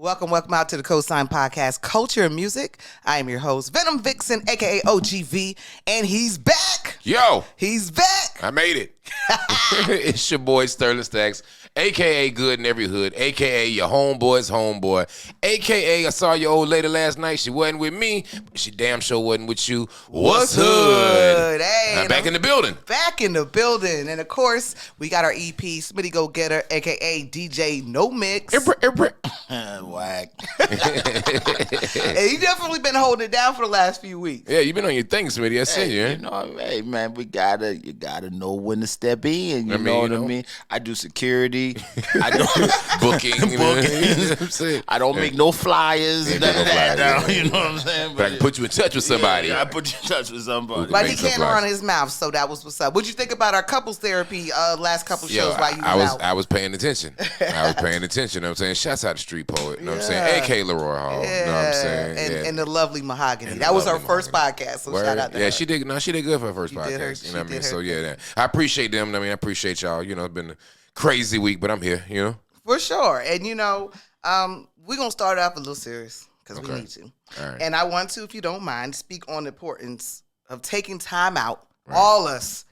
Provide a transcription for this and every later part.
Welcome out to the Cosign Podcast, Culture and Music. I am your host, Venom Vixen, a.k.a. OGV, and he's back. Yo. He's back. I made it. It's your boy, Sterling Stacks, a.k.a. Good in Every Hood, a.k.a. your homeboy's homeboy, a.k.a. I saw your old lady last night. She wasn't with me, but she damn sure wasn't with you. What's hood? Hey, I'm back in the building. Back in the building. And, of course, we got our EP, Smitty Go Getter, a.k.a. DJ No Mix. Whack. Hey, you definitely been holding it down for the last few weeks. Yeah, you been on your thing, Smitty. I see you. You know, hey man, you gotta know when to step in. You know what I mean? I do security. I do bookings. I don't make no flyers. You know what I'm saying? But I can put you in touch with somebody. Yeah, I put you in touch with somebody. But he can't run his mouth, so that was what's up. What'd you think about our couples therapy last couple shows while you was out? I was paying attention. You know what I'm saying? Shouts out to Street Poet. You know what I'm saying? A.K. Leroy Hall. Yeah. You know what I'm saying? And the lovely Mahogany. That was her first podcast, so shout out to her. Yeah, she did good for her first podcast. You know what I mean? So yeah, I appreciate them. I mean, I appreciate y'all. You know, it's been a crazy week, but I'm here, you know? For sure. And you know, we're gonna start off a little serious because we need to. All right. And I want to, if you don't mind, speak on the importance of taking time out, all us,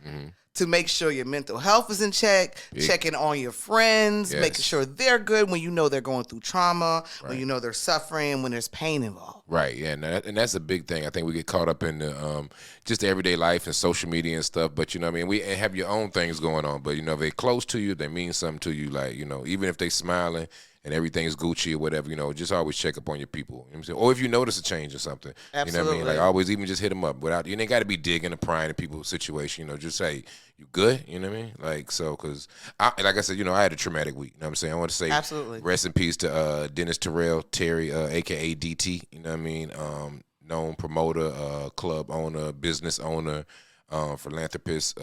to make sure your mental health is in check, checking on your friends, making sure they're good when you know they're going through trauma, when you know they're suffering, when there's pain involved. Right, yeah, and that's a big thing. I think we get caught up in the just the everyday life and social media and stuff. But you know, what I mean, we have your own things going on. But you know, if they're close to you, they mean something to you. Like, you know, even if they smiling and everything's Gucci or whatever, you know, just always check up on your people. You know what I'm saying? Or if you notice a change or something, you know what I mean? Like, always even just hit them up without, you ain't got to be digging and prying in people's situation, you know, just say, you good? You know what I mean? Like, so, because, like I said, you know, I had a traumatic week. You know what I'm saying? I want to say rest in peace to Dennis Terrell, a.k.a. DT, you know what I mean? Known promoter, club owner, business owner, philanthropist.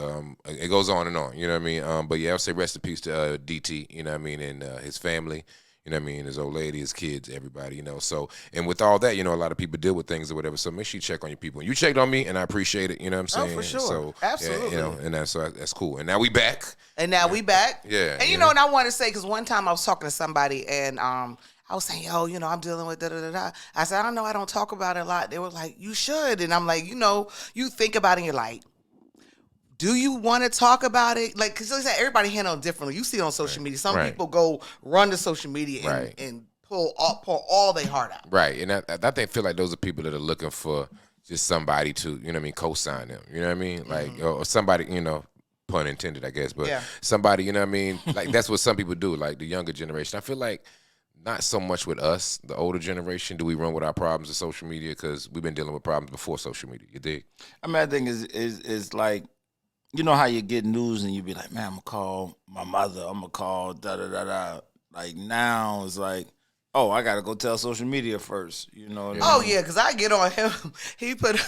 It goes on and on, you know what I mean? But yeah, I'll say rest in peace to DT, you know what I mean, and his family. You know what I mean? His old lady, his kids, everybody, you know. So, and with all that, you know, a lot of people deal with things or whatever. So make sure you check on your people. And you checked on me, and I appreciate it. You know what I'm saying? Oh, for sure. So, absolutely. Yeah, you know, and that's cool. And now we back. And we back. Yeah. And you know, and I want to say, because one time I was talking to somebody, and I was saying, yo, you know, I'm dealing with da-da-da-da. I said, I know I don't talk about it a lot. They were like, you should. And I'm like, you know, you think about it and you're like, do you want to talk about it? Like, because everybody handle it differently. You see it on social media. Some people go run to social media and pour all their heart out. Right. And I feel like those are people that are looking for just somebody to, you know what I mean, co-sign them. You know what I mean? Like, or somebody, you know, pun intended, I guess, but somebody, you know what I mean? Like, that's what some people do, like the younger generation. I feel like not so much with us, the older generation, do we run with our problems of social media, because we've been dealing with problems before social media. You dig? I mean, I think is like, you know how you get news and you be like, man, I'm going to call my mother. I'm going to call da-da-da-da. Like, now it's like, oh, I got to go tell social media first. You know what I mean? Yeah, because I get on him. He put,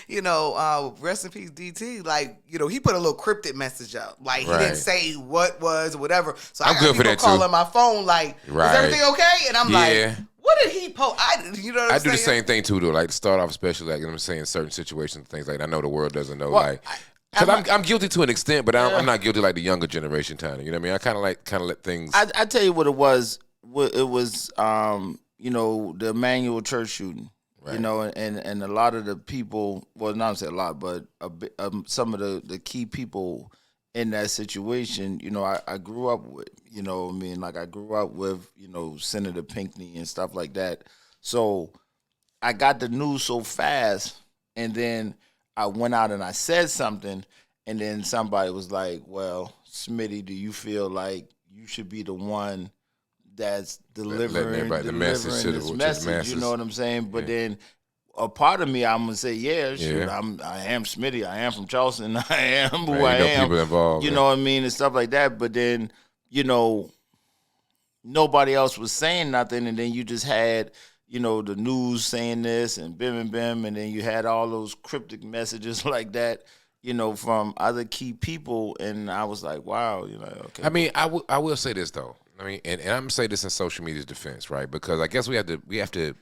you know, rest in peace, DT. Like, you know, he put a little cryptic message up. Like, he didn't say what was or whatever. So I got people calling my phone like, is everything okay? And I'm like, what did he post? You know what I'm saying? I do the same thing, too, though. Like, to start off, especially, like, you know what I'm saying, certain situations, things like that. I know the world doesn't know, because I'm guilty to an extent, but I'm not guilty like the younger generation, Tiny. You know what I mean? I kind of let things. I tell you what it was. It was, you know, the Emmanuel Church shooting. Right. You know, and a lot of the people, well, not say a lot, but some of the key people in that situation, you know, I grew up with. You know what I mean? Like, I grew up with, you know, Senator Pinckney and stuff like that. So I got the news so fast, and then I went out and I said something, and then somebody was like, well, Smitty, do you feel like you should be the one that's delivering the message to the masses? You know what I'm saying? But then a part of me, I'm going to say, shoot, I am Smitty. I am from Charleston. I am who I am. People involved, you know what I mean? And stuff like that. But then, you know, nobody else was saying nothing, and then you just had, you know, the news saying this and bim and bim, and then you had all those cryptic messages like that, you know, from other key people, and I was like, wow, you know, okay. I mean, I will say this though. I mean, and I'm gonna say this in social media's defense, right? Because I guess we have to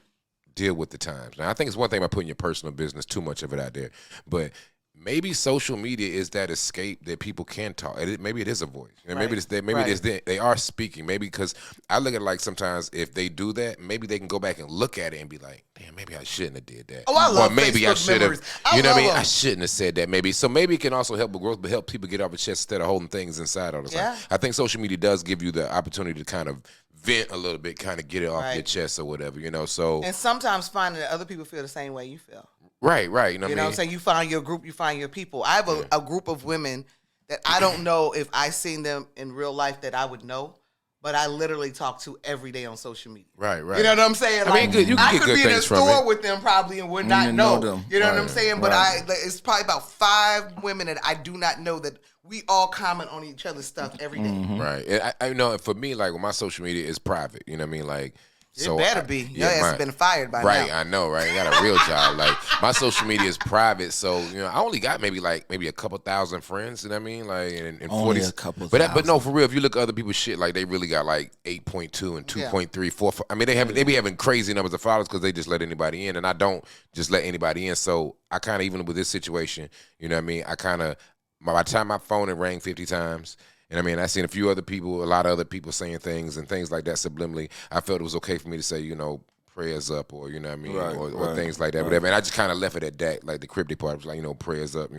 deal with the times. Now, I think it's one thing about putting your personal business, too much of it out there, but maybe social media is that escape that people can talk. Maybe it is a voice. And maybe Right. it's that. Maybe Right. it is that they are speaking. Maybe because I look at it like sometimes if they do that, maybe they can go back and look at it and be like, damn, maybe I shouldn't have did that. Oh, I love or maybe I Facebook should have. memories. I You know what I mean? love I 'em. shouldn't have said that. Maybe so. Maybe it can also help with growth, but help people get off the chest instead of holding things inside all the time. Yeah. I think social media does give you the opportunity to kind of vent a little bit, kind of get it off your Right. chest or whatever. So And sometimes finding that other people feel the same way you feel. right. You know what You I know mean? what I'm saying? You find your group, you find your people. I have a group of women that I don't know if I seen them in real life that I would know, but I literally talk to every day on social media. Right. You know what I'm saying? I mean, you can I get could good be in a things from store it. with them probably and would You not didn't know. know them. You know what I'm Right, saying? But right. it's probably about 5 women that I do not know that we all comment on each other's stuff every day. Right. And I know for me, like, when my social media is private, you know what I mean? Like, It better be. Your ass has been fired by right, now. I know, right? I got a real job. Like, my social media is private, so I only got maybe a couple thousand friends. You know what I mean? Like, and Only 40, a couple but no, for real. If you look at other people's shit, like they really got like 8.2 and 2.3, 4. I mean, they be having crazy numbers of followers because they just let anybody in, and I don't just let anybody in. So I kind of even with this situation, you know what I mean? I kind of by the time my phone had rang 50 times. And I mean, I seen a lot of other people saying things and things like that subliminally. I felt it was okay for me to say, prayers up, or you know what I mean, Right, or right, things like that, whatever. And I just kind of left it at that, like the cryptic part was like, prayers up,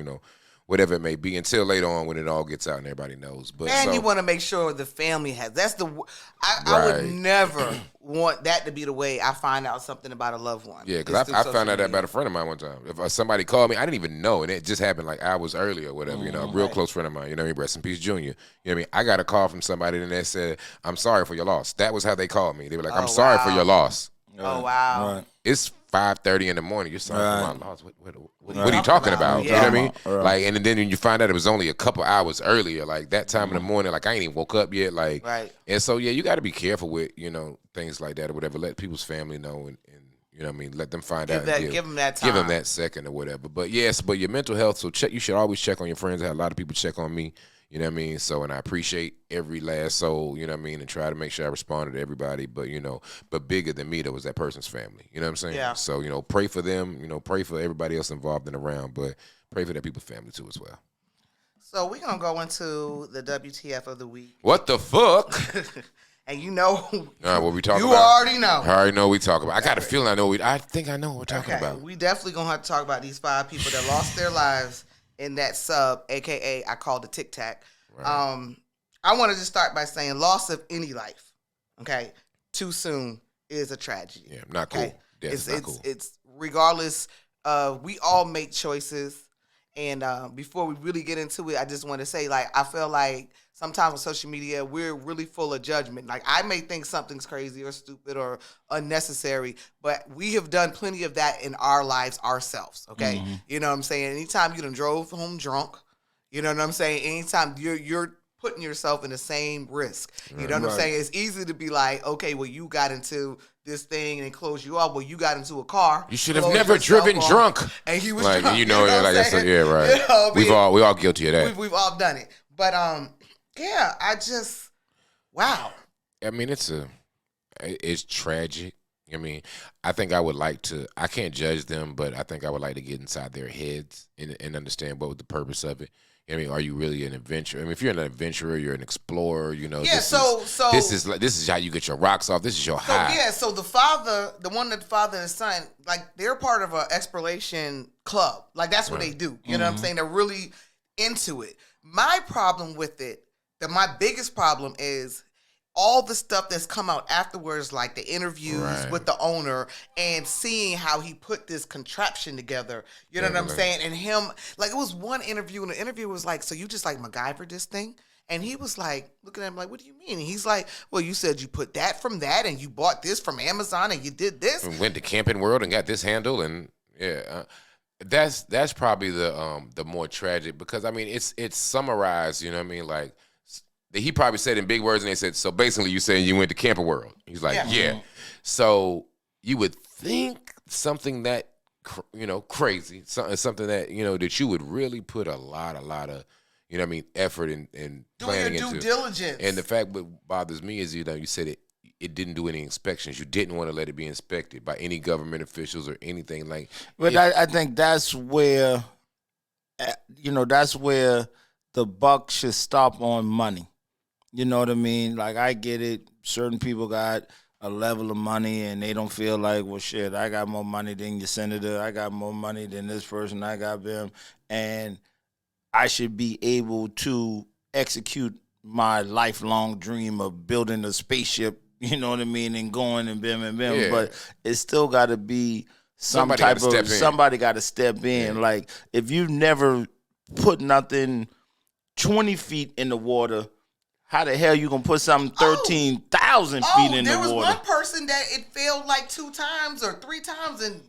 whatever it may be, until later on when it all gets out and everybody knows. But And so, you want to make sure the family has. I would Right. never want that to be the way I find out something about a loved one. yeah, It's because through I social found out that media. about a friend of mine one time. If somebody called me, I didn't even know, and it just happened like hours earlier or whatever. A real Right. close friend of mine. You know what I mean? Rest in peace, Junior. You know what I mean? I got a call from somebody and they said, "I'm sorry for your loss." That was how they called me. They were like, "I'm Oh, sorry for wow. your loss." Oh wow. Right. It's 5:30 in the morning. You're sorry Right. for my loss. What are you talking about? Yeah. You know what I mean? Right. Like, and then when you find out it was only a couple hours earlier, like that time in the morning, like I ain't even woke up yet. Like, Right. and so yeah, you got to be careful with things like that or whatever. Let people's family know and you know what I mean. Let them find out. And Give them that Give them time. that second or whatever. But yes, but your mental health. So you should always check on your friends. I had a lot of people check on me. You know what I mean? So, and I appreciate every last soul, you know what I mean? And try to make sure I responded to everybody. But, but bigger than me, that was that person's family. You know what I'm saying? Yeah. So, pray for them, pray for everybody else involved and around, but pray for that people's family too as well. So we're gonna go into the WTF of the week, What the fuck? and What we talking you about? already know. I already know what we talking about. I got a feeling I think I know what we're talking about. We definitely gonna have to talk about these 5 people that lost their lives in that sub, aka I called the Tic Tac. Right. I want to just start by saying loss of any life, okay, too soon is a tragedy. Yeah, not cool. Okay? Death is not cool. It's regardless. We all make choices, and before we really get into it, I just want to say, like, I feel like sometimes on social media we're really full of judgment. Like, I may think something's crazy or stupid or unnecessary, but we have done plenty of that in our lives ourselves. Okay, you know what I'm saying? Anytime you done drove home drunk, you know what I'm saying? Anytime you're putting yourself in the same risk. You know what I'm Right. saying? It's easy to be like, okay, well, you got into this thing and it closed you off. Well, you got into a car. You should have closed never yourself driven off, drunk. And he was Like, drunk. yeah, what I'm like that's saying? yeah, right. You know what I mean? We all guilty of that. We've all done it. But yeah, wow. I mean, it's tragic. I mean, I think I would like to. I can't judge them, but I think I would like to get inside their heads and understand what was the purpose of it. I mean, are you really an adventurer? I mean, if you're an adventurer, you're an explorer. Yeah. This is how you get your rocks off. This is your high. Yeah, so the father and the son, like, they're part of an exploration club. Like, that's what they do. You know what I'm saying? They're really into it. My problem with it, my biggest problem is all the stuff that's come out afterwards, like the interviews Right. with the owner and seeing how he put this contraption together. You know what I'm saying? And him, like, it was one interview, and the interview was like, so you just like MacGyver this thing? And he was like, looking at him like, what do you mean? And he's like, well, you said you put that from that, and you bought this from Amazon, and you did this. And went to Camping World and got this handle, and yeah, that's probably the more tragic, because I mean it's summarized. You know what I mean? Like, he probably said in big words, and they said, so basically you saying you went to Camping World. He's like, yeah. So you would think something that crazy, something that that you would really put a lot of you know what I mean, effort and planning Doing your into. due diligence. And the fact what bothers me is, you said it didn't do any inspections. You didn't want to let it be inspected by any government officials or anything like. But I think that's where that's where the buck should stop on money. You know what I mean? Like, I get it. Certain people got a level of money and they don't feel like, well, shit, I got more money than your senator. I got more money than this person. I got them. And I should be able to execute my lifelong dream of building a spaceship, you know what I mean, and going and bim and bim. Yeah. But it's still got to be Somebody gotta step in. somebody got to step in. Yeah. Like, if you've never put nothing 20 feet in the water, how the hell you gonna put something 13,000 feet in the there was water? one person that it failed like 2 times or 3 times, and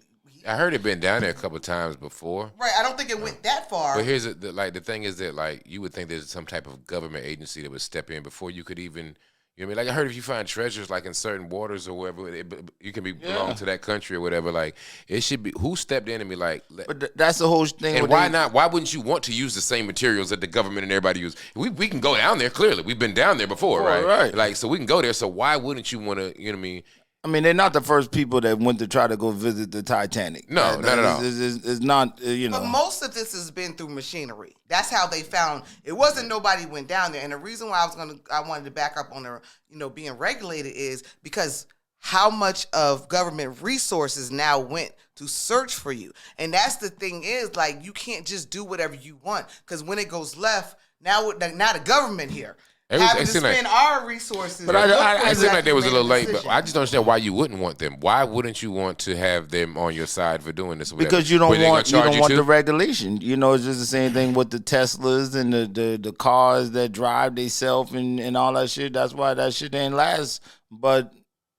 I heard it been down there a couple of times before. right, I don't think it went that far. But here's the thing is that, like, you would think there's some type of government agency that would step in before you could even, you know what I mean? Like, I heard if you find treasures like in certain waters or wherever, you can belong to that country or whatever. Like, it should be who stepped in and be like, But that's the whole thing. and why not? Why wouldn't you want to use the same materials that the government and everybody use? We can go down there. Clearly, we've been down there before, right? Right. Like, so we can go there. So why wouldn't you want to? You know what I mean? I mean, they're not the first people that went to try to go visit the Titanic. No, not at all. It's not, But most of this has been through machinery. That's how they found it. Wasn't nobody went down there. And the reason why I wanted to back up on the being regulated is because how much of government resources now went to search for you. And that's the thing is, like, you can't just do whatever you want, because when it goes left, now the government here having to spend our resources. But I seem like they was a little late. But I just don't understand why you wouldn't want them. Why wouldn't you want to have them on your side for doing this? Because you don't want the regulation. You know, it's just the same thing with the Teslas and the cars that drive themselves and all that shit. That's why that shit ain't last but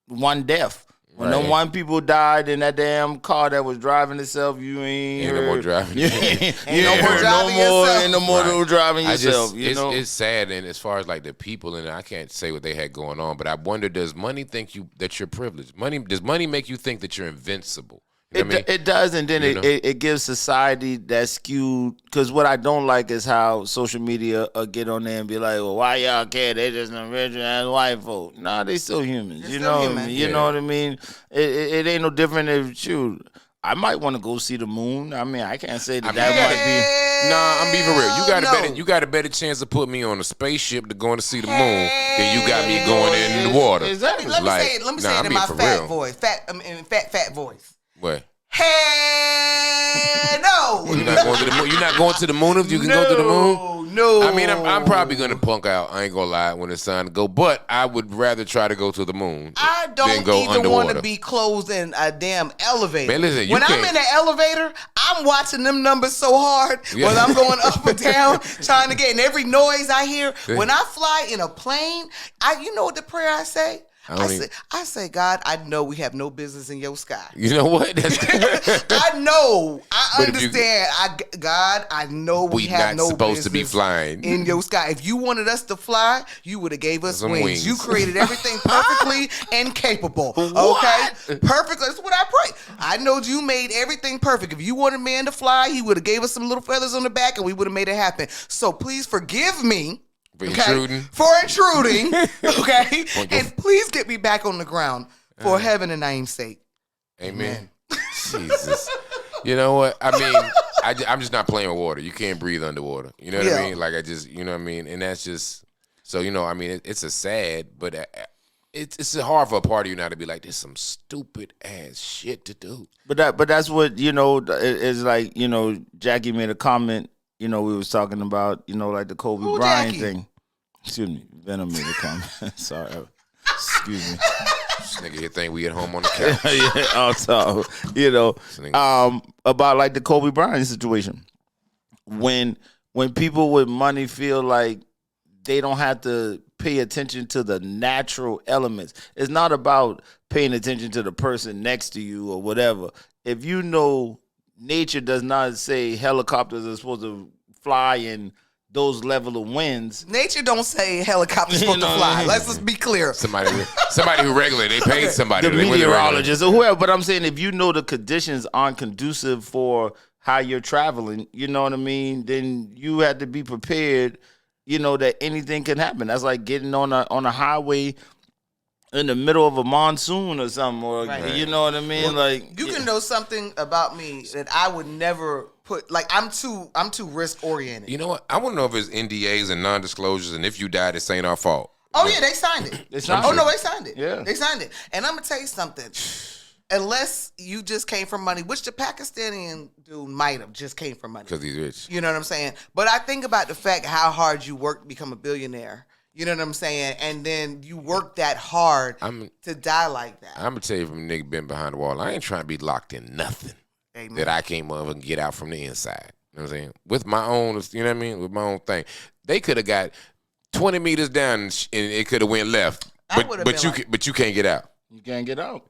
one death. When them one people died in that damn car that was driving itself, you ain't no more driving. Ain't no more driving yourself. It's sad, and as far as like the people, and I can't say what they had going on, but I wonder, does money think that you're privileged? Does money make you think that you're invincible? You know It does, and then it gives society that skewed. Because what I don't like is how social media get on there and be like, "Well, why y'all care? They just some rich ass white folk." Nah, they still humans. You know what I mean? You know what I mean? It ain't no different if shoot. I might want to go see the moon. I mean, I can't say that might be. Nah, I'm being real. You got a better chance to put me on a spaceship to going to see the moon than you got me going in the water. Exactly. Let me say it in my fat voice. Fat voice. What? Hell no! Well, you're not going to the moon. You're not going to the moon if you can go to the moon. No. I mean, I'm probably gonna punk out. I ain't gonna lie when it's time to go, but I would rather try to go to the moon. I don't even want to be closed in a damn elevator. Man, listen, when I'm in the elevator, I'm watching them numbers so hard when I'm going up and down, trying to get in every noise I hear. When I fly in a plane, you know what the prayer I say? I say, God, I know we have no business in your sky. You know what? I know. I understand. God, I know we have no supposed to be flying in your sky. If you wanted us to fly, you would have gave us wings. You created everything perfectly and capable. Okay? Perfect. That's what I pray. I know you made everything perfect. If you wanted man to fly, he would have gave us some little feathers on the back and we would have made it happen. So please forgive me. For intruding, okay? And please get me back on the ground for heaven and name's sake. Amen. Jesus. You know what? I mean, I'm just not playing with water. You can't breathe underwater. You know what I mean? Like, you know what I mean? And that's just, so, you know, I mean, it's a sad, but it's hard for a part of you now to be like, there's some stupid ass shit to do. But that's what, you know, it's like, you know, Jackie made a comment, you know, we was talking about, you know, like the Kobe Bryant thing. Excuse me, Venom made a comment. Sorry. Excuse me. This nigga here think we at home on the couch. Yeah, also, you know, about like the Kobe Bryant situation. When people with money feel like they don't have to pay attention to the natural elements. It's not about paying attention to the person next to you or whatever. If you know nature does not say helicopters are supposed to fly in those level of winds. Nature don't say helicopters supposed to fly. Let's just be clear. Somebody who regulate. They paid somebody. The meteorologist or whoever. But I'm saying if you know the conditions aren't conducive for how you're traveling, you know what I mean, then you have to be prepared, you know, that anything can happen. That's like getting on a highway in the middle of a monsoon or something, or you know what I mean? Well, like you can know something about me that I would never put like I'm too risk oriented. You know what? I want to know if it's NDAs and non-disclosures, and if you die, this ain't our fault. Oh yeah, they signed it. They signed oh it. no, they signed it. Yeah. They signed it. And I'm gonna tell you something. Unless you just came from money, which the Pakistani dude might have just came from money. Because he's rich. You know what I'm saying? But I think about the fact how hard you work to become a billionaire. You know what I'm saying? And then you work that hard to die like that. I'm going to tell you from a nigga been behind the wall, I ain't trying to be locked in nothing that I can't motherfucking get out from the inside. You know what I'm saying? With my own, you know what I mean? With my own thing. They could have got 20 meters down and it could have went left. But you can't get out. You can't get out.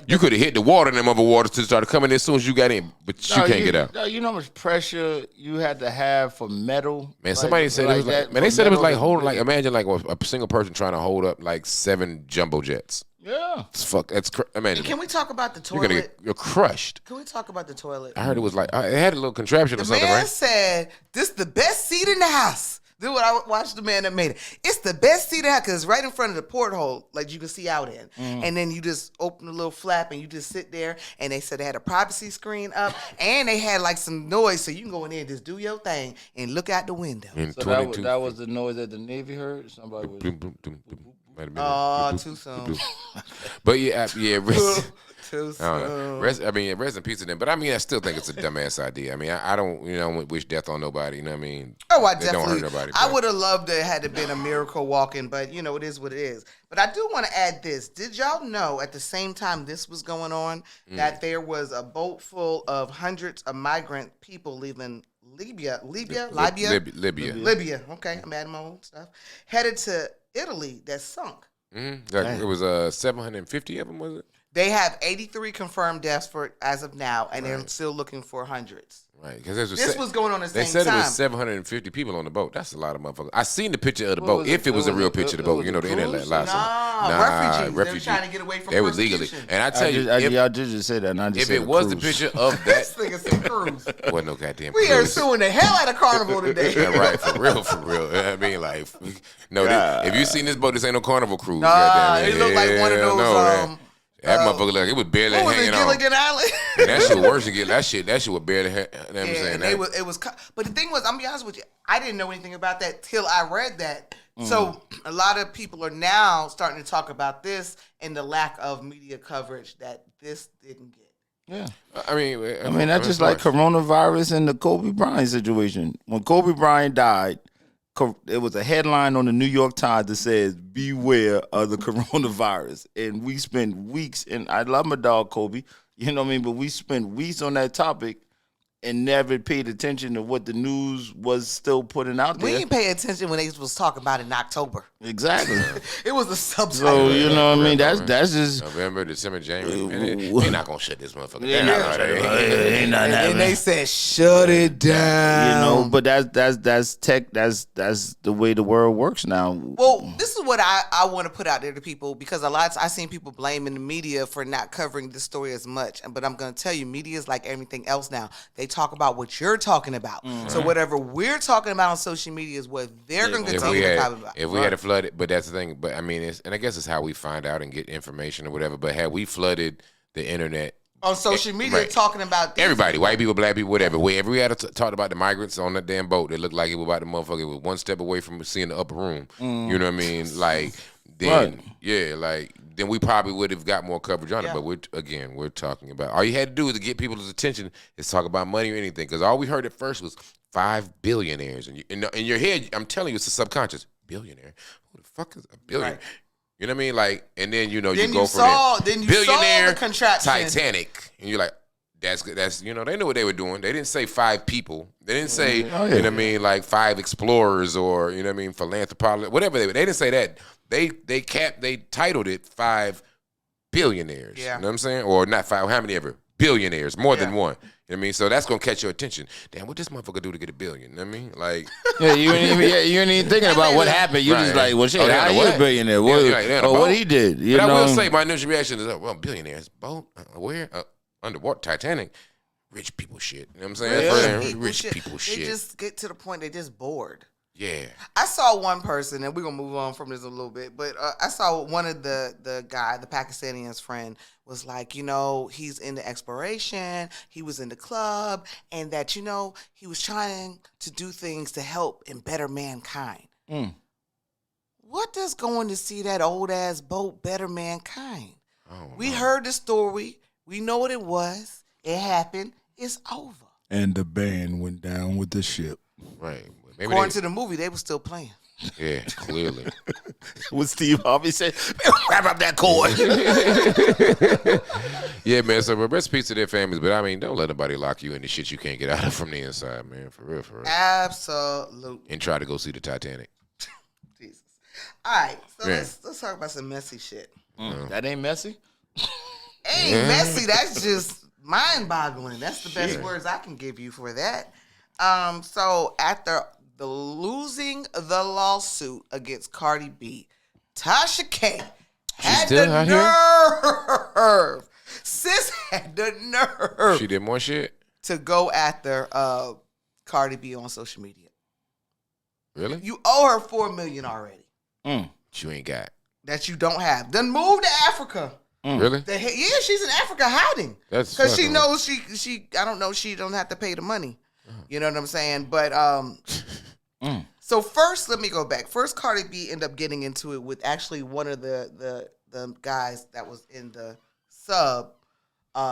You could have hit the water and them other waters to start coming in as soon as you got in, but you can't get out. You know how much pressure you had to have for metal? Man, somebody said it was like, man, they said it was like holding, like, imagine like a single person trying to hold up like 7 jumbo jets. Yeah. That's imagine. Can we talk about the toilet? You're crushed. Can we talk about the toilet? I heard it was like, it had a little contraption or something, The man right? said, this is the best seat in the house. This is what I watched the man that made it. It's the best seat in the house because it's right in front of the porthole, like you can see out in. And then you just open the little flap and you just sit there. And they said they had a privacy screen up and they had like some noise so you can go in there and just do your thing and look out the window. So that was the noise that the Navy heard? Somebody was... Oh, too soon. But yeah. Too I don't know. soon. Rest in peace to them. But I mean, I still think it's a dumbass idea. I mean, I don't, wish death on nobody. You know what I mean? Oh, I They don't definitely. hurt nobody. I but- would have loved to had it been a miracle walking, but it is what it is. But I do want to add this. Did y'all know at the same time this was going on that there was a boat full of hundreds of migrant people leaving Libya. Okay, I'm adding my own stuff. Headed to Italy that sunk. Like, it was 750 of them, was it? They have 83 confirmed deaths as of now, and they're still looking for hundreds. Right, because This was going on at the they same said time. it was 750 people on the boat. That's a lot of motherfuckers. I seen the picture of the What boat. was If it? it was a It real was a- picture of the it boat, was you a know, the internet cruise? lies. Refugees. They're trying to get away from They was persecution. legally. And I tell you, y'all did just say that. And I just if said it a was the cruise. picture of This that, thing is some cruise. wasn't no goddamn We are cruise. suing the hell out of Carnival today. Yeah, right, for real. I mean, like, no, if you seen this boat, this ain't no Carnival cruise. Nah, goddamn it looked like one of those. No, that motherfucker, like, it was barely What was it, hanging on. Gilligan Island? And that shit was worse than that shit was barely. You know what I'm Yeah, saying? and That- it was. But the thing was, I'm gonna be honest with you, I didn't know anything about that till I read that. So a lot of people are now starting to talk about this and the lack of media coverage that this didn't get. Yeah. I mean, That's just like coronavirus and the Kobe Bryant situation. When Kobe Bryant died, it was a headline on the New York Times that says, "Beware of the coronavirus." And we spent weeks, and I love my dog Kobe, you know what I mean? But we spent weeks on that topic and never paid attention to what the news was still putting out there. We didn't pay attention when they was talking about it in October. Exactly. It was a subtitle. So, you know what I mean? That's just... November, December, January. Man, they're not gonna shut this motherfucker down. Ain't nothing and happening. they said, "Shut it down." But that's tech. That's the way the world works now. Well, this is what I want to put out there to people because I seen people blaming the media for not covering this story as much. But I'm going to tell you, media is like everything else now. They talk about what you're talking about. So whatever we're talking about on social media is what they're going to continue to talk about. If we had it flooded, but that's the thing. But I mean, and I guess it's how we find out and get information or whatever. But had we flooded the internet On social media, right. talking about these everybody, white people, black people, whatever. Wherever we had talked about the migrants on that damn boat, it looked like it was about the motherfucker. It was one step away from seeing the upper room. You know what I mean? Like then, then we probably would have got more coverage on it. But we're talking about all you had to do is to get people's attention is talk about money or anything. Because all we heard at first was 5 billionaires, and in your head, I'm telling you, it's a subconscious billionaire. Who the fuck is a billionaire? Right. You know what I mean? Like, and then you Then go you from saw- there. then you saw Billionaire, the contraption. Titanic, and you're like, that's good. That's they knew what they were doing. They didn't say 5 people. They didn't say you know what I mean, like 5 explorers or you know what I mean, philanthropists, whatever they didn't say that. They titled it 5 billionaires. Yeah. You know what I'm saying? Or not 5, how many ever? Billionaires, more than one. You know what I mean? So that's gonna catch your attention. Damn, what this motherfucker do to get $1 billion? You know what I mean? Like you ain't even thinking about what happened. You just like, well, shit, how he a billionaire? What he did? You but know? I will say, my initial reaction is, well, billionaires, boat, where? Underwater, Titanic, rich people shit. You know what I'm saying? Rich people shit. They just get to the point they just bored. Yeah. I saw one person, and we're gonna move on from this a little bit, but I saw one of the Pakistanian's friend was like, he's into exploration, he was in the club, and that he was trying to do things to help and better mankind. What does going to see that old ass boat better mankind? We heard the story, we know what it was, it happened, it's over. And the band went down with the ship. Right. Maybe According to the movie, they were still playing. Yeah, clearly. What Steve Harvey said, wrap up that cord. Yeah, man. So rest in peace to their families, but I mean, don't let nobody lock you into shit you can't get out of from the inside, man. For real, for real. Absolutely. And try to go see the Titanic. Jesus. All right, so Yeah. let's talk about some messy shit. That ain't messy? Ain't messy. That's just mind-boggling. That's the best words I can give you for that. So after the losing the lawsuit against Cardi B, Tasha K had still the out here? nerve. Sis had the nerve She did more shit? to go after Cardi B on social media. Really? You owe her $4 million already You ain't got. that you don't have. Then move to Africa. Really? Yeah, she's in Africa hiding That's because she fucking- knows she I don't know, she don't have to pay the money. You know what I'm saying? But so first, let me go back. First, Cardi B ended up getting into it with actually one of the guys that was in the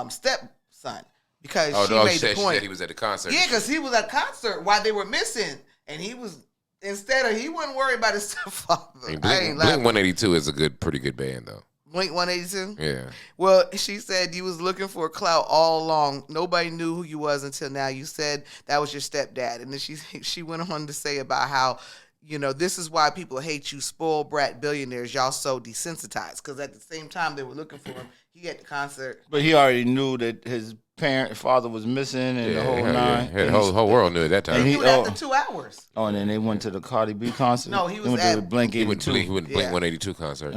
stepson, because she made the she point. said he was at the concert. Yeah, because he was at a concert while they were missing, and he wouldn't worry about his stepfather. I mean, I ain't Blink lying. 182 is a pretty good band, though. Blink 182. Yeah. Well, she said you was looking for clout all along. Nobody knew who you was until now. You said that was your stepdad, and then she went on to say about how this is why people hate you, spoiled brat billionaires. Y'all so desensitized, because at the same time they were looking for him, he at the concert. But he already knew that his father was missing and the whole nine. Yeah, the whole world knew at that time. And He he- knew after 2 hours. Oh, and then they went to the Cardi B concert? No, he was went at- to the Blink He went 82. to Blink Yeah. 182 concert.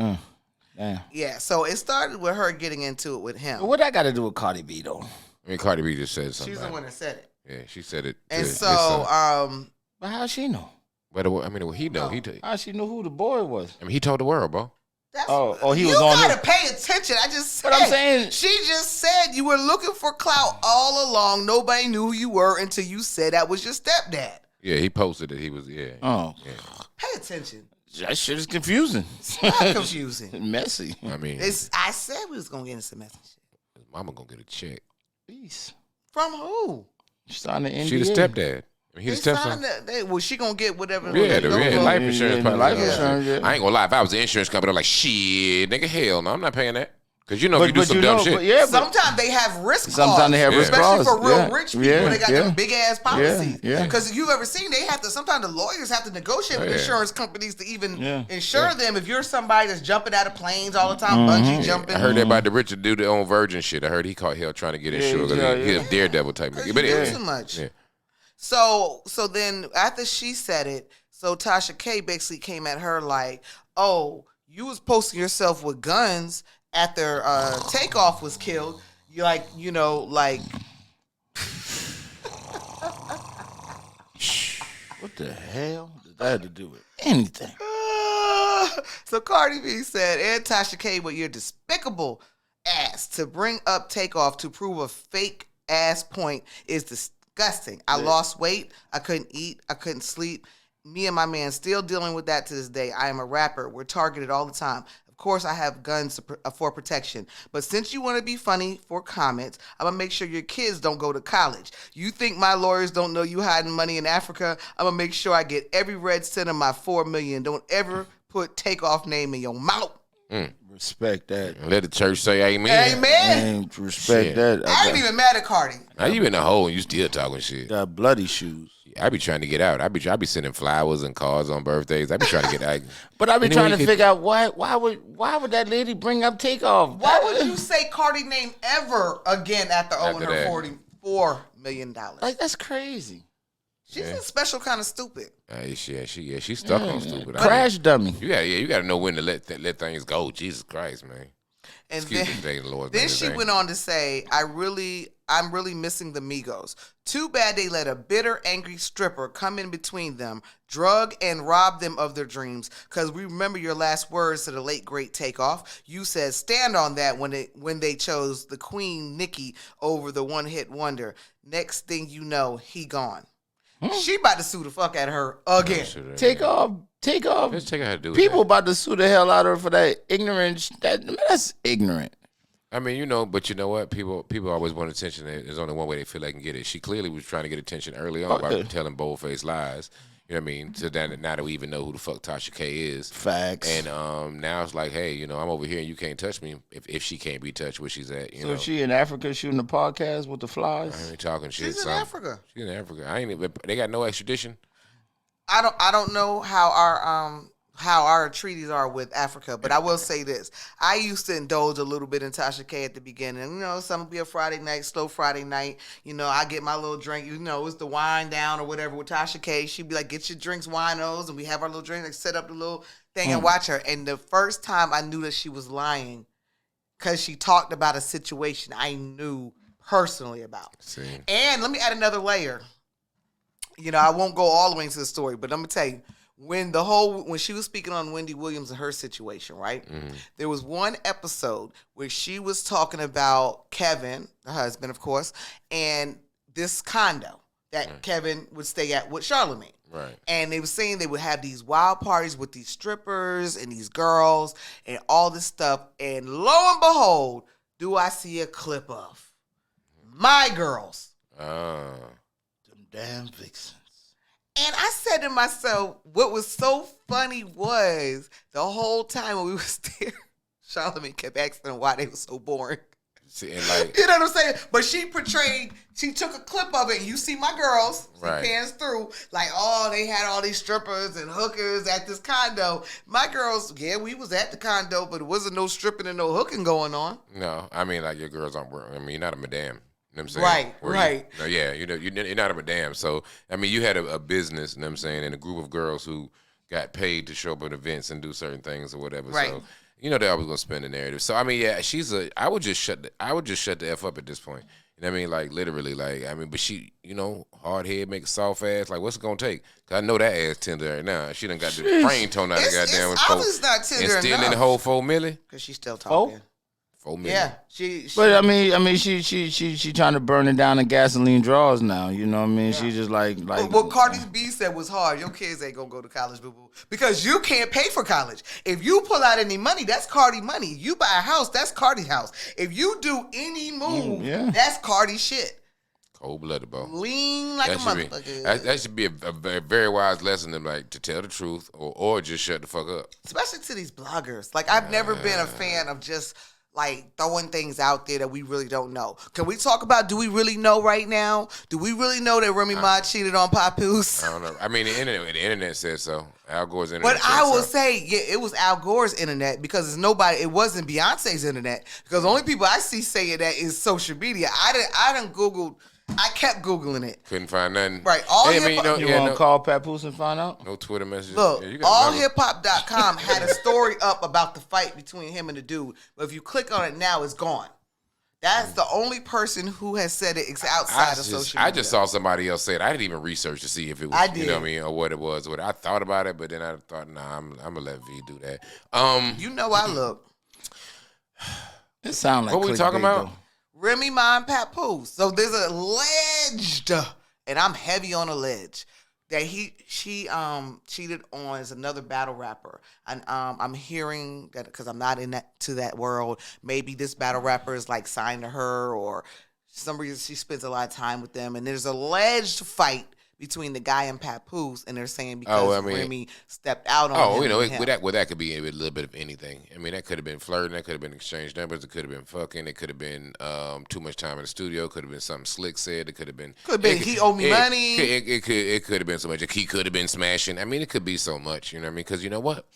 Damn. Yeah, so it started with her getting into it with him. But what that got to do with Cardi B, though? I mean, Cardi B just said something. She's the about one it. that said it. Yeah, she said it. And to so, his son. But how she know? But I mean, he know. How she knew who the boy was? I mean, he told the world, bro. That's, he was you on gotta it. pay attention. I just said. But I'm saying- she just said you were looking for clout all along. Nobody knew who you were until you said that was your stepdad. Yeah, he posted that he was. Yeah. Oh, Pay attention. that shit is confusing. It's not confusing. Messy. I mean, I said we was gonna get into some message. his mama gonna get a check. Jeez. From who? She signed the NDA. She the stepdad. I mean, he the stepson. Well, she gonna get whatever. Yeah, they the go for. life insurance. Yeah, probably. life Yeah. insurance, yeah. I ain't gonna lie. If I was the insurance company, I'm like, shit, nigga, hell no, I'm not paying that. Because if But you do some dumb shit. yeah, but Sometimes they have risk sometimes clause, they have risk especially clause. for real Yeah. rich people. Yeah. They got Yeah. them big ass policies. Yeah. Because if you've ever seen, they have to. Sometimes the lawyers have to negotiate with Yeah. insurance companies to even Yeah. insure them. If you're somebody that's jumping out of planes all the time, bungee jumping. I heard that about the Richard dude that owned Virgin shit. I heard he caught hell trying to get insured. yeah, He a daredevil type nigga. But You do anyway, too much. yeah. So then after she said it, so Tasha K basically came at her like, "Oh, you was posting yourself with guns after Takeoff was killed. You like. what the hell did that have to do with anything? So Cardi B said, and Tasha K, with your despicable ass to bring up Takeoff to prove a fake ass point is disgusting. I lost weight. I couldn't eat. I couldn't sleep. Me and my man still dealing with that to this day. I am a rapper. We're targeted all the time. Of course, I have guns for protection. But since you want to be funny for comments, I'm going to make sure your kids don't go to college. You think my lawyers don't know you hiding money in Africa? I'm going to make sure I get every red cent of my $4 million. Don't ever put Takeoff name in your mouth. Respect that. And let the church say amen. Amen. And respect Shit. that. I ain't even mad at Cardi. Now you in the hole and you still talking shit. Got bloody shoes. I be trying to get out. I be sending flowers and cards on birthdays. I be trying to get out. But I be Anyway, trying you to could- figure out why would that lady bring up Takeoff? Why would you say Cardi name ever again after owing After her that. $44 million? Like, that's crazy. She's a special kind of stupid. She's stuck on stupid. Crash dummy. You got to know when to let things go. Jesus Christ, man. And Excuse me, thank the Lord. then she went on to say, I really I'm really missing the Migos. Too bad they let a bitter, angry stripper come in between them, drug and rob them of their dreams. Because we remember your last words to the late great Takeoff. You said stand on that when they chose the Queen Nikki over the one-hit wonder. Next thing you know, he gone. She about to sue the fuck out of her again. Take off. Let's check out how to do it. People about to sue the hell out of her for that ignorance. That's ignorant. I mean, but you know what? People always want attention. There's only one way they feel they can get it. She clearly was trying to get attention early on by telling bold-faced lies. You know what I mean? So now that we even know who the fuck Tasha K is. Facts. And now it's like, hey, I'm over here and you can't touch me if she can't be touched where she's at. So she in Africa shooting a podcast with the flies? I ain't talking shit. She's in Africa. She's in Africa. I ain't even. They got no extradition. I don't know how our treaties are with Africa, but I will say this. I used to indulge a little bit in Tasha K at the beginning. Some be a Friday night, slow Friday night. I get my little drink. It's the wine down or whatever with Tasha K. She'd be like, get your drinks, winos, and we have our little drink, like set up the little thing and watch her. And the first time I knew that she was lying, because she talked about a situation I knew personally about. See. And let me add another layer. I won't go all the way into the story, but I'm gonna tell you. When she was speaking on Wendy Williams and her situation, right? Mm-hmm. There was one episode where she was talking about Kevin, her husband, of course, and this condo that Kevin would stay at with Charlamagne. Right. And they were saying they would have these wild parties with these strippers and these girls and all this stuff. And lo and behold, do I see a clip of my girls. Them damn vixens. And I said to myself, what was so funny was the whole time when we was there, Charlamagne kept asking them why they were so boring. See, and like, you know what I'm saying? But she took a clip of it. You see my girls, she right. pans through, like, they had all these strippers and hookers at this condo. My girls, yeah, we was at the condo, but it wasn't no stripping and no hooking going on. No, I mean, like, your girls aren't working. I mean, you're not a madame. You know what I'm saying? Right. You're not a madame. So, I mean, you had a business, you know what I'm saying, and a group of girls who got paid to show up at events and do certain things or whatever. Right. So, they're always going to spin the narrative. So, I mean, yeah, I would just shut the F up at this point. You know what I mean? Like, literally, but she, hard head, make a soft ass. Like, what's it going to take? Because I know that ass tender right now. She done got the brain tone out of goddamn. It's obviously not tender enough. And still in the whole $4 million? Because she's still talking. 4 million. Yeah, she. But I mean, she trying to burn it down in gasoline draws now. You know what I mean? Yeah. She just like. What Cardi B said was hard. Your kids ain't gonna go to college, boo boo, because you can't pay for college. If you pull out any money, that's Cardi money. You buy a house, that's Cardi house. If you do any move, that's Cardi shit. Cold-blooded, bro. Lean like a motherfucker. That should be a very wise lesson to tell the truth or just shut the fuck up. Especially to these bloggers. Like, I've never been a fan of just throwing things out there that we really don't know. Can we talk about, do we really know right now? Do we really know that Remy Ma cheated on Papoose? I don't know. I mean, the internet says so. Al Gore's internet But I will so. say, it was Al Gore's internet because it wasn't Beyonce's internet. Because the only people I see saying that is social media. I kept Googling it. Couldn't find nothing. Right. You want to call Papoose and find out? No Twitter messages. Look, allhiphop.com had a story up about the fight between him and the dude. But if you click on it now, it's gone. That's the only person who has said it outside of social media. I just saw somebody else say it. I didn't even research to see if it was, you know what I mean, or what it was. I thought about it, but then I thought, nah, I'm going to let V do that. I look. It sounds like what we talking about? Though. Remy Ma and Papoose. So there's alleged, and I'm heavy on alleged, that she cheated on is another battle rapper. And I'm hearing that because I'm not to that world. Maybe this battle rapper is signed to her, or some reason she spends a lot of time with them. And there's alleged fight between the guy and Papoose, and they're saying because Remy stepped out on him. That could be a little bit of anything. I mean, that could have been flirting, that could have been exchange numbers, it could have been fucking, it could have been too much time in the studio, could have been something Slick said, it could have been he owed me money. It could have been so much. He could have been smashing. I mean, it could be so much. You know what I mean? Because you know what?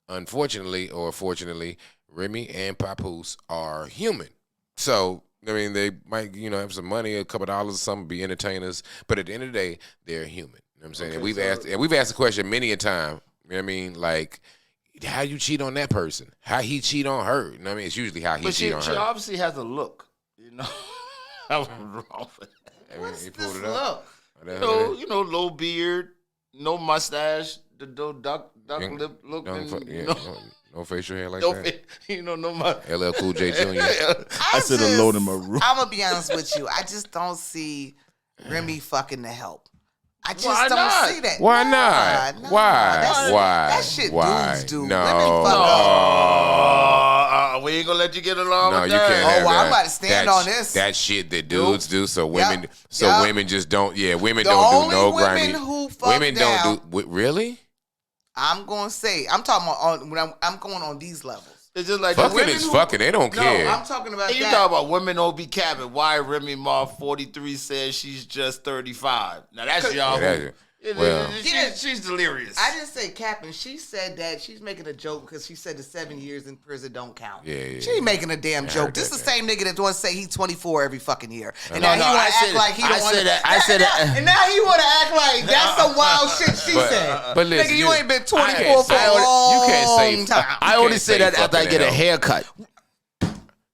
Unfortunately or fortunately, Remy and Papoose are human. So I mean, they might, have some money, a couple dollars or something, be entertainers. But at the end of the day, they're human. You know what I'm saying? Okay, and we've asked the question many a time. You know what I mean? Like, how you cheat on that person? How he cheat on her? You know what I mean? It's usually how he cheat on her. She obviously has a look, I was wrong for that. What's he this pulled it up. look? You know, low beard, no mustache, the duck lip look. No facial hair like No, that. no LL Cool J Jr. I said alone in my room. I'm gonna be honest with you. I just don't see Remy fucking the help. I just Why don't not? see that. Why not? Nah, Why? Why? That shit Why? dudes do. No. Women fuck up. we ain't gonna let you get along No, with you that. can't. Oh, have well, that. I'm about to stand on this. That shit that dudes do. So women, Yep. women just don't. Yeah, women The don't do only no women grimy. who fuck Women down- don't do. Really? I'm gonna say. I'm talking about when I'm going on these levels. It's just like Fucking women is who- fucking. They don't No, care. I'm talking about you that. talk about women don't be capping. Why Remy Ma 43 says she's just 35? Now that's y'all. Yeah, well. She's delirious. I didn't say capping. She said that she's making a joke because she said the 7 years in prison don't count. Yeah. She ain't making a damn I joke. heard This that, the same nigga that wants to say he's 24 every fucking year. And No, now he no, want I to said act like he I don't want said that. I said that. And now he want to act like that's some wild shit she said. But listen, nigga, you ain't been 24 can't for a say- long you can't say- time. I You only can't say say that after I fucking get a hell. haircut.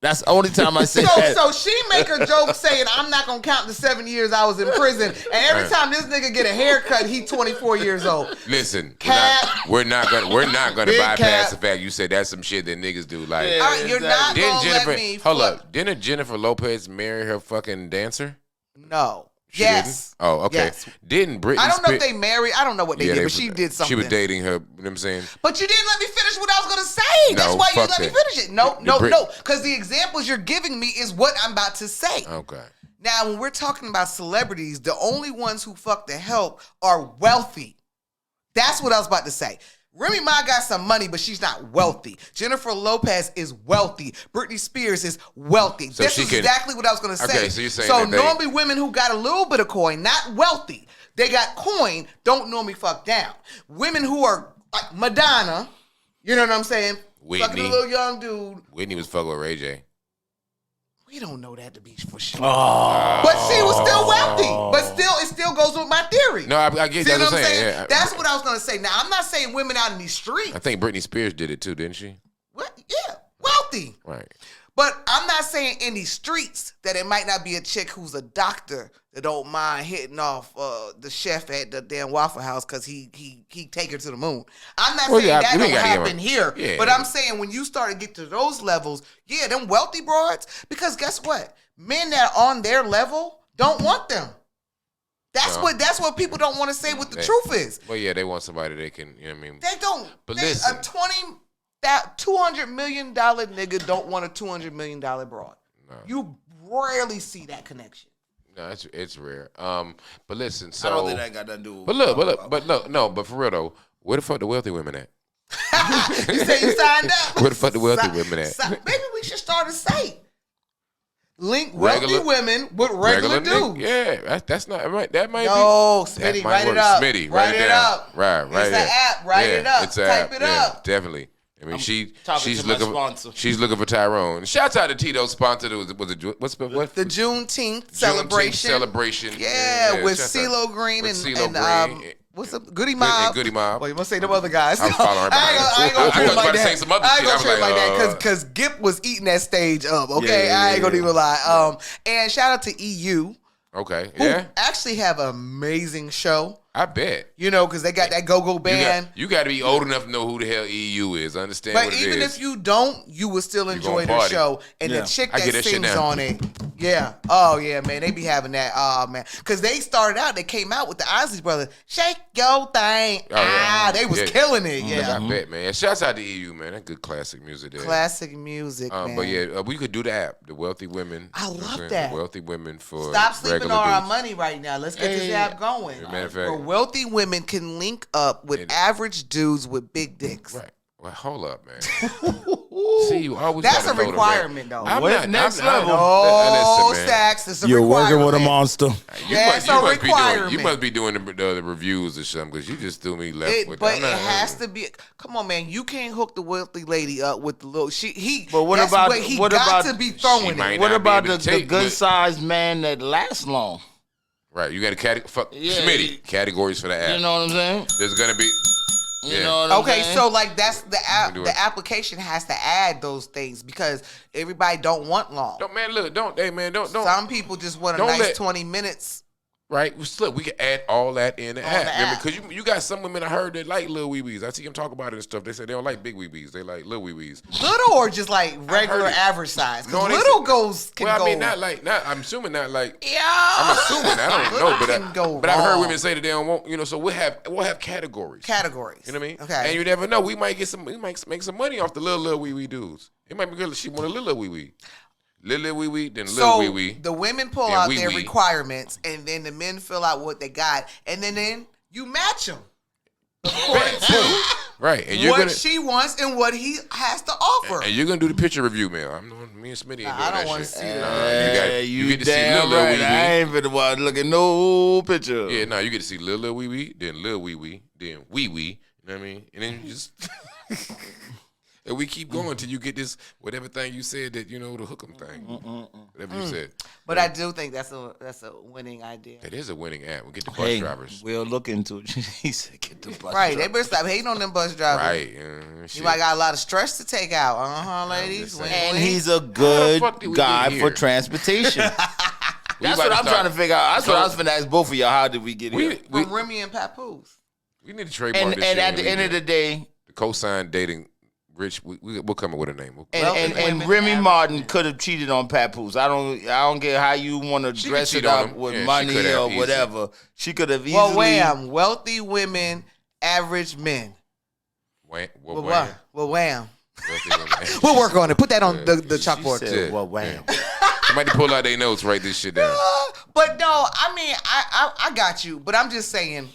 That's the only time I say that. So she make a joke saying, I'm not going to count the 7 years I was in prison. And every time this nigga get a haircut, he 24 years old. Listen, Cap. we're not gonna Big bypass cap. the fact you said that's some shit that niggas do. Like, Yeah. All right, you're not didn't going to Jennifer? let me Hold fuck- up, didn't Jennifer Lopez marry her fucking dancer? No. She Yes. didn't? Oh, okay. Yes. Didn't Britney? I don't know if Spears- they married. I don't know what they Yeah, did, but she did something. She was dating her. You know what I'm saying? But you didn't let me finish what I was going to say. That's No, why you fuck didn't let me that. finish it. No, The no, Brit- no. Because the examples you're giving me is what I'm about to say. Okay. Now, when we're talking about celebrities, the only ones who fuck the help are wealthy. That's what I was about to say. Remy Ma got some money, but she's not wealthy. Jennifer Lopez is wealthy. Britney Spears is wealthy. So this she is could- exactly what I was going to say. Okay, so you're saying so that they- normally women who got a little bit of coin, not wealthy, they got coin, don't normally fuck down. Women who are like Madonna, you know what I'm saying? Whitney. Fucking a little young dude. Whitney was fucking with Ray J. We don't know that to be for sure. But she was still wealthy. But still, it still goes with my theory. No, I get See that. what What I'm I'm saying? saying. Yeah. That's what I was going to say. Now, I'm not saying women out in these streets. I think Britney Spears did it too, didn't she? What? Yeah, wealthy. Right. But I'm not saying in these streets that it might not be a chick who's a doctor that don't mind hitting off the chef at the damn Waffle House because he take her to the moon. I'm not Well, saying yeah, that we don't gotta give happen her- here. Yeah. But I'm saying when you start to get to those levels, yeah, them wealthy broads, because guess what? Men that are on their level don't want them. That's No. what people don't want to say what the truth is. Well, yeah, they want somebody they can, you know what I mean? They don't. But they, listen. a $200 million nigga don't want a $200 million broad. No. You rarely see that connection. No, it's rare. But listen, so I don't think that got nothing to do with but for real though, where the fuck the wealthy women at? You say you signed up. Where the fuck the wealthy women at? Maybe we should start a site. Link wealthy Regular- women with regular dudes. nigga. Yeah, that's not right. That might No, be. that Smitty, might write work. it up. Smitty, Write write it down. up. Right, It's right. an there. app. Write it up. It's an Type app. it up. Definitely. I mean, talking she's to my looking. sponsor. She's looking for Tyrone. Shouts out to Tito's sponsor. Was it what? The Juneteenth celebration. Celebration. Yeah, with shouts out. CeeLo Green With and CeeLo Green. what's up? Goody Mob. Goody Mob. Well, you must say them other guys. I'm following her I ain't behind. gonna I treat was it like about to that. say some other I ain't shit. gonna I was treat it like like, that because Gip was eating that stage up. Okay, Yeah, I ain't gonna yeah. even lie. And shout out to EU, Okay. who Yeah. actually have an amazing show. I bet. You know, because they got that go-go band. You got to be old enough to know who the hell EU is. Understand But what it even is. if you don't, you will still enjoy gonna the party. show. And Yeah. the chick I that get that shit sings now. on it, yeah. Oh, yeah, man. They be having that. Oh, man. Because they started out, they came out with the Isley Brothers. Shake your thing. Oh, yeah. They was Yeah. killing it. Yeah. I bet, man. Shouts out to EU, man. That good classic music there. Classic music, man. But yeah, we could do the app, the wealthy women. I you know what I'm love saying? that. The wealthy women for Stop sleeping regular on our dudes. money right now. Let's get this app going. As a matter of fact- Where wealthy women can link up with average dudes with big dicks. Right. Well, hold up, man. See, you always That's gotta a know the requirement, though. I'm What not, next I'm not- level? Oh, listen, man. Stacks. It's a You're requirement. working with a monster. Yeah, it's a requirement. You must be doing the reviews or something because you just threw me left with But that. it has to be. Come on, man. You can't hook the wealthy lady up with the little. But what that's about- what he what got about- to be She throwing might it. not What be about able the to take good what- sized man that lasts long? Right, you got Yeah, Smitty categories for the app. You know what I'm saying? There's gonna be You know what I'm Okay, saying? so like that's the do the it. application has to add those things because everybody don't want long. Don't man, look, don't hey man, don't Some people just want a don't nice let- 20 minutes. right. Look, we can add all that in the app. the app. Because you got some women I heard that like little wee wees. I see them talk about it and stuff. They say they don't like big wee wees. They like little wee wees. Little or just like regular it. average size? Because No, they little say- goes can Well, go. I mean, not. I'm assuming not like. Yeah. I'm assuming. I don't know, Can go but I've heard wrong. women say that they don't want. So we'll have categories. Categories. You know what I mean? Okay. And you never know. We might make some money off the little wee wee dudes. It might be good. She want a little wee wee. Little wee wee, then little So wee wee. the women pull Then out wee their wee. requirements, and then the men fill out what they got, and then you match them. Right, and you're What gonna she wants and what he has to offer. and you're gonna do the picture review, man. Me and Smitty ain't Nah, doing I don't that wanna shit. see that. Nah, you get to see damn little right. wee I wee. ain't finna watch look at no picture. Yeah, no, you get to see little wee wee, then little wee wee, then wee wee. You know what I mean? And then you just and we keep going till you get this whatever thing you said that the hook 'em thing. Whatever you said. But I do think that's a winning idea. That is a winning app. We'll get the bus Hey, drivers. we'll look into it. He said, "Get the bus." Right, they driver." better stop hating on them bus drivers. Right. You Shit. might got a lot of stress to take out. Ladies. just Wink, saying. And wink. he's a good fuck did we guy get for here? transportation. We That's about what I'm start- trying to figure out. That's what I was finna ask both of y'all. How did we get here? We from Remy and Papoose. need to trademark And this shit. at the end of the day, the cosign dating rich, we'll come up with a name. and women Remy average Martin men. could have cheated on Papoose. I don't get how you want to She dress could it cheat on up him. with Yeah, she money could have or easily. whatever. She could have easily. Well, wham. Wealthy women, average men. Wham. Well, wham. Well, wham. We'll We'll work on it. Put that on the She chalkboard. said, Shit. well, wham. Somebody pull out their notes, write this shit down. But no, I mean, I got you. But I'm just saying,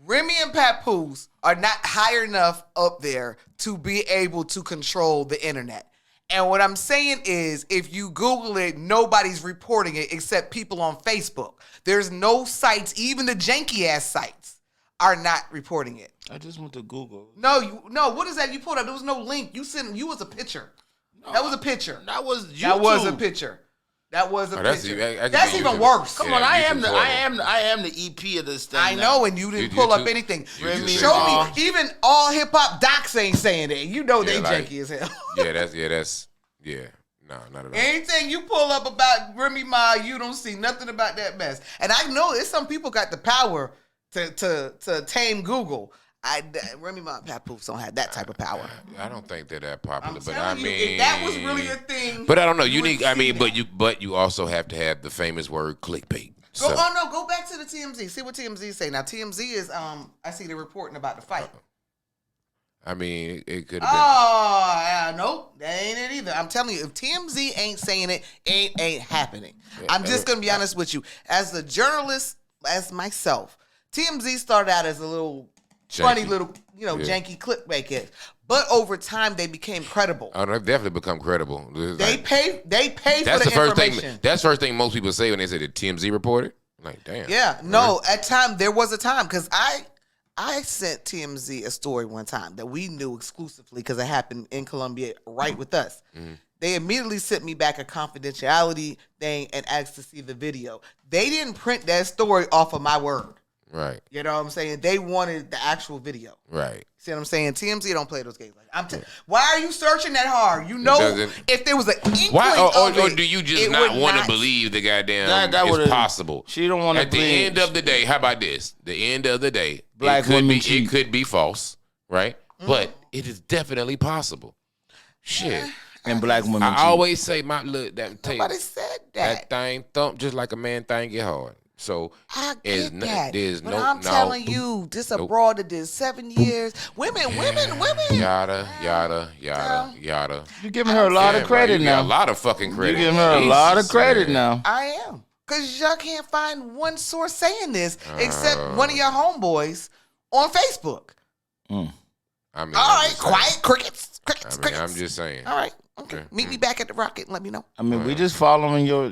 Remy and Papoose are not high enough up there to be able to control the internet. And what I'm saying is, if you Google it, nobody's reporting it except people on Facebook. There's no sites, even the janky ass sites, are not reporting it. I just went to Google. No, what is that you pulled up? There was no link. You was a picture. That was a picture. That was YouTube. That was a picture. That was a that's picture. I can That's be even YouTube. worse. Come Yeah, on, I am YouTube's the EP of this thing. I now. know, and you didn't You- pull up YouTube- anything. YouTube Show says- me. Even all hip hop docs ain't saying that. You know they like- janky as hell. No, not at all. Anything you pull up about Remy Ma, you don't see nothing about that mess. And I know there's some people got the power to tame Google. Remy Ma and Papoose don't have that type of power. I don't think they're that popular, I'm but telling I you, mean, if that was really a thing. But I don't know. you You need. would I see mean, that. but you also have to have the famous word clickbait. Go, So, go back to the TMZ. See what TMZ say. Now TMZ is I see they're reporting about the fight. I mean, it could have been. Oh, nope, that ain't it either. I'm telling you, if TMZ ain't saying it, ain't happening. I'm just gonna be honest with you. As a journalist, as myself, TMZ started out as a little funny Janky. little, janky clickbait kid. But over time, they became credible. Oh, they've definitely become credible. They pay for That's the the first information. thing. That's the first thing most people say when they say the TMZ reported. Like, damn. Yeah, no. At time there was a time because I sent TMZ a story one time that we knew exclusively because it happened in Colombia right with us. Mm-hmm. They immediately sent me back a confidentiality thing and asked to see the video. They didn't print that story off of my word. Right. You know what I'm saying? They wanted the actual video. Right. See what I'm saying? TMZ don't play those games. Why are you searching that hard? You know, doesn't- if there was an inkling Why? of Or it, do you just it not would want to not- believe the goddamn That it's would've- possible? She don't want to At the believe. end of the day, how about this? The end of the day, Black it could women be cheat. it could be false, right? But it is definitely possible. Shit. And black women. I cheat. always say my look that tape, Nobody said that. that thing thump just like a man thing get hard. So I there's get that. there's but no I'm no, telling you, this abroad that did 7 years. Women. yada yada yada yada. You're giving her a lot Yeah, of credit right, you got now. a lot of fucking credit. You're giving her a lot of Jesus, credit man. now. I am. Because y'all can't find one source saying this except one of your homeboys on Facebook. I mean, All I'm right, just saying. quiet. Crickets. I'm just saying. All right. Okay. Meet me back at the Rocket and let me know. I mean, we just following your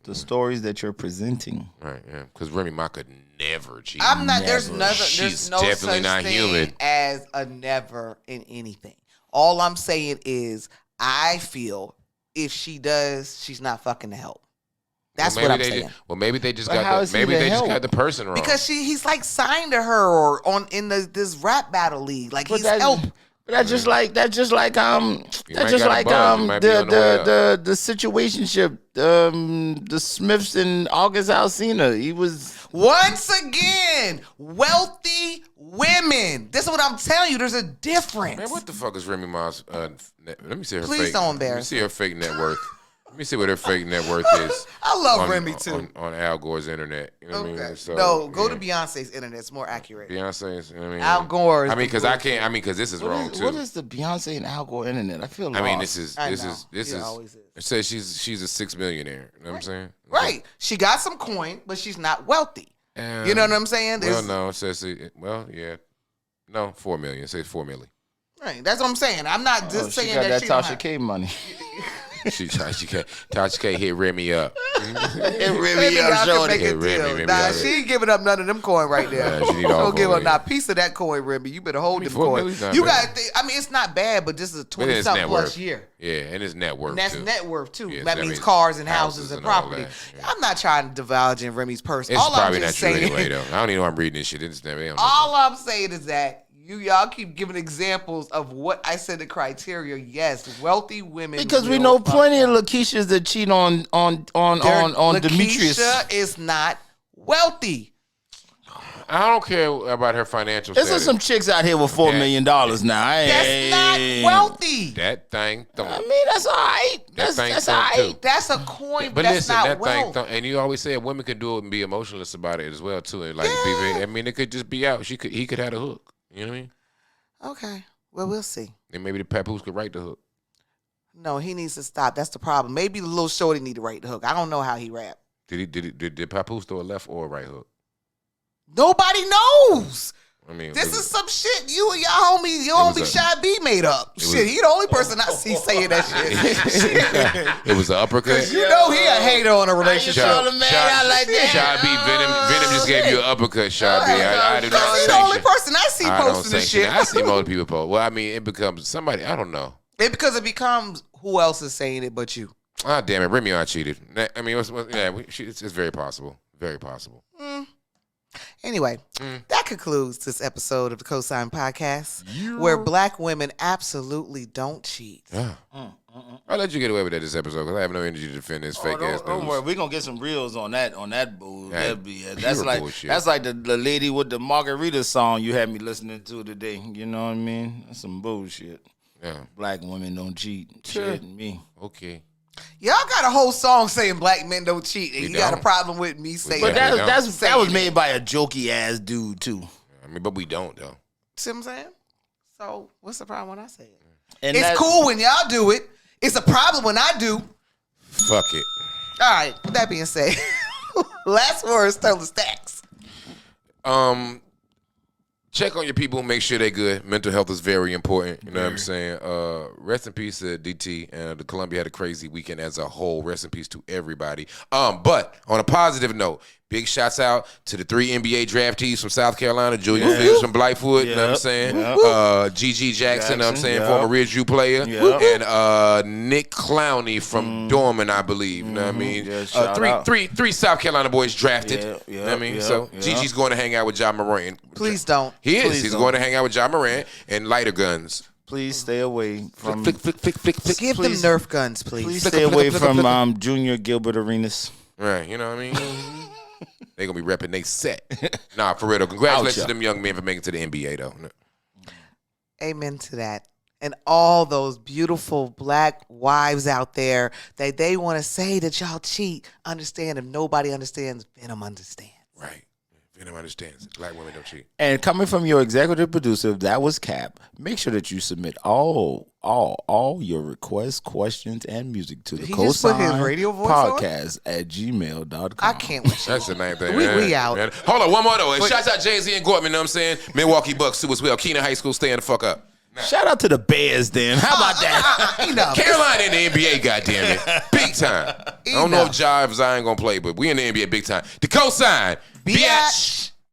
the stories that you're presenting. Right, yeah. Because Remy Ma could never cheat. I'm not. There's Never. nothing. She's There's no definitely such not thing human. as a never in anything. All I'm saying is, I feel if she does, she's not fucking the help. That's Well, what I'm maybe saying. maybe they just But how got is the, he maybe to they just help? got the person wrong. Because he's like signed to her or in this rap battle league. Like he's help. That's just like might got a buzz. You might be on the way up. the situationship. The Smiths and August Alsina. He was Once again, wealthy women. This is what I'm telling you. There's a difference. Man, what the fuck is Remy Ma's? Let me see her. Please fake, don't Let me embarrass see her fake net worth. Let me see what her fake net worth is. I love on, Remy too. on Al Gore's internet. You know what I mean? So, No, go yeah. to Beyonce's internet. It's more accurate. Beyonce's. You know what I mean? Al Gore's. I mean, because I can't. I mean, because this is wrong too. What is the Beyonce and Al Gore internet? I feel I mean, lost. this I is know. this It is. always is. It says she's a $6 millionaire. You know what I'm saying? Right. She got some coin, but she's not wealthy. You know what I'm saying? Well, There's- no, it says yeah, no, 4 million. It says 4 million. Right. That's what I'm saying. I'm not just she saying got that she don't Tasha have- K money. Tasha K hit Remy up. Maybe y'all can make Hey, a Remy, deal. maybe Nah, y'all- she ain't giving up none of them coin right there. Yeah, she need all Don't give coin, up not a piece of that coin, Remy. You better hold them 4 coin. million's not You bad. got to think. I mean, it's not bad, but this is a But it's 20-something net plus worth. year. Yeah, and it's net worth And that's too. net worth too. Yes, that that means means cars and houses houses and and all property. that, yeah. I'm not trying to divulge in Remy's purse. It's All I'm probably not just true saying, anyway, though. I don't even know I'm reading this shit. It's never. all I'm saying is that y'all keep giving examples of what I said the criteria. Yes, wealthy women. Because we will know fuck plenty of up. Lakeishas that cheat on Demetrius. Lakeisha is not wealthy. I don't care about her financial There's status. some chicks out here with $4 Yeah. million now. That's not wealthy. That thing I don't. mean, that's all right. That thing That's all don't, right. too. That's a coin, But that's listen, not that wealth. thing, and you always say women can do it and be emotionless about it as well too. And like, Yeah. I mean, it could just be out. He could have the hook. You know what I mean? Okay, well, we'll see. And maybe the Papoose could write the hook. No, he needs to stop. That's the problem. Maybe the little shorty need to write the hook. I don't know how he rap. Did Papoose throw a left or a right hook? Nobody knows. I mean, This is some shit you and your homie Shy B made up. Shit, he the only person I see saying that shit. it was an uppercut. You know he a hater on a relationship. Shy- a man out like that? Shy B, Venom just gave you an uppercut, Shy B. I do not He's the only sanction. person I see I don't posting this sanction shit. it. I see most people post. Well, I mean, it becomes somebody. I don't know. Because it becomes who else is saying it but you. Ah, damn it, Remy on cheated. I mean, it's very possible. Very possible. Anyway, that concludes this episode of the Cosign Podcast, where black women absolutely don't cheat. Yeah. I'll let you get away with that this episode because I have no energy to defend this fake ass Don't news. worry, we're gonna get some reels on that bull. Yeah, That's pure like bullshit. that's like the lady with the margarita song you had me listening to today. You know what I mean? That's some bullshit. Yeah. Black women don't cheat. Sure. Shit, me. Okay. Y'all got a whole song saying black men don't cheat, and We you got a don't. problem with me saying But Yeah, that. we that was made by a jokey ass dude too. I mean, but we don't though. See what I'm saying? So what's the problem when I say it? And It's cool when y'all do it. It's a problem when I do. Fuck it. All right. With that being said, last words, Sterling Stacks. Check on your people, make sure they're good. Mental health is very important. You know what I'm saying? Rest in peace to DT. The Columbia had a crazy weekend as a whole. Rest in peace to everybody. But on a positive note, big shouts out to the 3 NBA draftees from South Carolina, Julian Fields from Blightfoot, you know what I'm saying? G.G. Jackson, you know what I'm saying? Former Ridgeview player. And Nick Clowney from Dorman, I believe. You know what I mean? Yeah, shout out. Three South Carolina boys drafted. Yeah, You know what I mean? yeah, So yeah. Gigi's going to hang out with John Moran. Please don't. He is. Please He's don't. going to hang out with John Moran and lighter guns. Please stay away from. Flick. Give them Please. Nerf guns, please. Please stay away from Junior Gilbert Arenas. Right, you know what I mean? They going to be repping they set. Nah, for real. Though. Congratulations Ouch, to them young men for making it to the NBA, though. Amen to that. And all those beautiful black wives out there that they want to say that y'all cheat, understand if nobody understands, Venom understands. Right. Venom understands. Black women don't cheat. And coming from your executive producer, that was Cap. Make sure that you submit all your requests, questions, and music to the Did he just put his Cosign radio voice on? podcast at gmail.com. I can't with you. That's the main thing. We man. out. Man. Hold on, one more, though. And shouts out Jay-Z and Gortman, you know what I'm saying? Milwaukee Bucks, too, as well. Keenan High School, staying the fuck up. Shout out to the Bears, then. How about that? Enough. Carolina in the NBA, goddammit. Big time. I don't know if Zion going to play, but we in the NBA big time. The Cosign. Biatch.